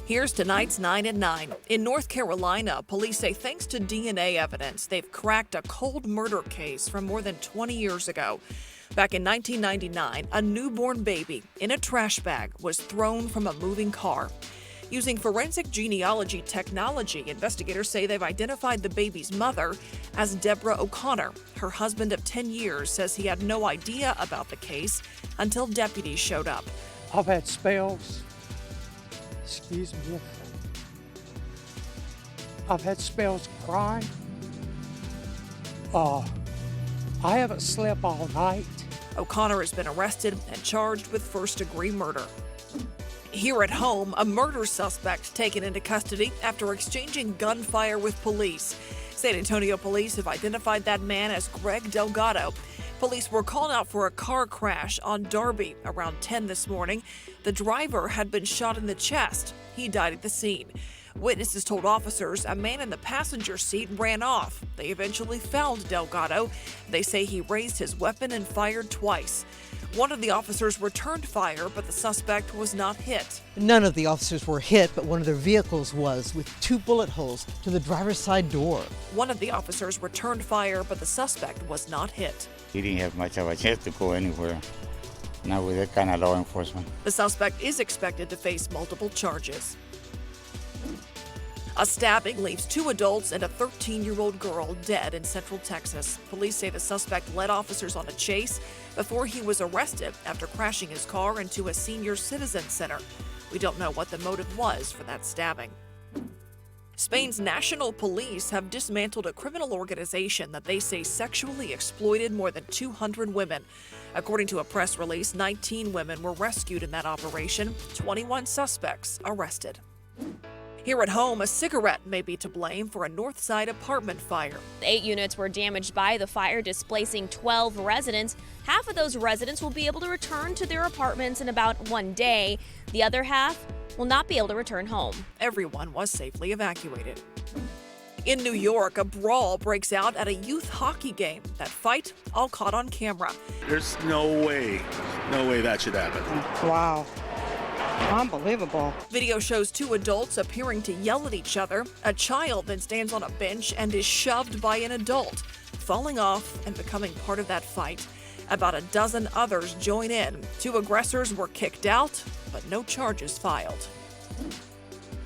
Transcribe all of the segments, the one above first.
Here's tonight's 9 at 9. In North Carolina, police say thanks to DNA evidence, they've cracked a cold murder case from more than 20 years ago. Back in 1999, a newborn baby in a trash bag was thrown from a moving car. Using forensic genealogy technology, investigators say they've identified the baby's mother as Deborah O'Connor. Her husband of 10 years says he had no idea about the case until deputies showed up. I've had spells. Excuse me. I've had spells crying. I haven't slept all night. O'Connor has been arrested and charged with first-degree murder. Here at home, a murder suspect taken into custody after exchanging gunfire with police. San Antonio police have identified that man as Greg Delgado. Police were called out for a car crash on Darby around 10 this morning. The driver had been shot in the chest. He died at the scene. Witnesses told officers a man in the passenger seat ran off. They eventually found Delgado. They say he raised his weapon and fired twice. One of the officers returned fire, but the suspect was not hit. None of the officers were hit, but one of their vehicles was, with 2 bullet holes to the driver's side door. One of the officers returned fire, but the suspect was not hit. He didn't have much of a chance to go anywhere, not with that kind of law enforcement. The suspect is expected to face multiple charges. A stabbing leaves 2 adults and a 13-year-old girl dead in Central Texas. Police say the suspect led officers on a chase before he was arrested after crashing his car into a senior citizen center. We don't know what the motive was for that stabbing. Spain's national police have dismantled a criminal organization that they say sexually exploited more than 200 women. According to a press release, 19 women were rescued in that operation, 21 suspects arrested. Here at home, a cigarette may be to blame for a Northside apartment fire. 8 units were damaged by the fire, displacing 12 residents. Half of those residents will be able to return to their apartments in about 1 day. The other half will not be able to return home. Everyone was safely evacuated. In New York, a brawl breaks out at a youth hockey game. That fight all caught on camera. There's no way that should happen. Wow. Unbelievable. Video shows 2 adults appearing to yell at each other. A child then stands on a bench and is shoved by an adult, falling off and becoming part of that fight. About a dozen others join in. 2 aggressors were kicked out, but no charges filed.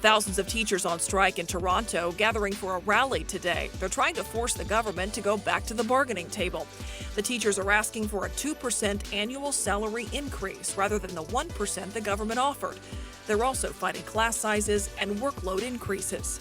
Thousands of teachers on strike in Toronto gathering for a rally today. They're trying to force the government to go back to the bargaining table. The teachers are asking for a 2% annual salary increase rather than the 1% the government offered. They're also fighting class sizes and workload increases.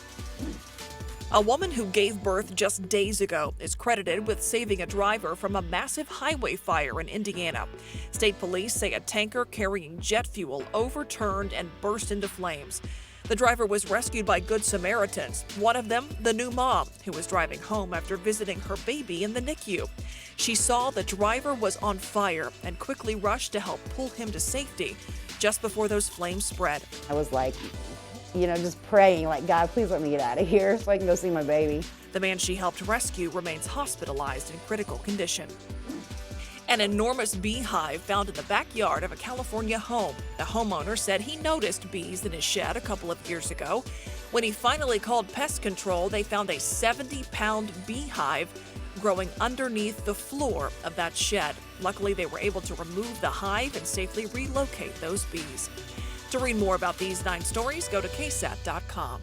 A woman who gave birth just days ago is credited with saving a driver from a massive highway fire in Indiana. State police say a tanker carrying jet fuel overturned and burst into flames. The driver was rescued by Good Samaritans, one of them the new mom, who was driving home after visiting her baby in the NICU. She saw the driver was on fire and quickly rushed to help pull him to safety just before those flames spread. I was like, just praying, like, God, please let me get out of here so I can go see my baby. The man she helped rescue remains hospitalized in critical condition. An enormous beehive found in the backyard of a California home. The homeowner said he noticed bees in his shed a couple of years ago. When he finally called pest control, they found a 70-pound beehive growing underneath the floor of that shed. Luckily, they were able to remove the hive and safely relocate those bees. To read more about these 9 stories, go to ksat.com.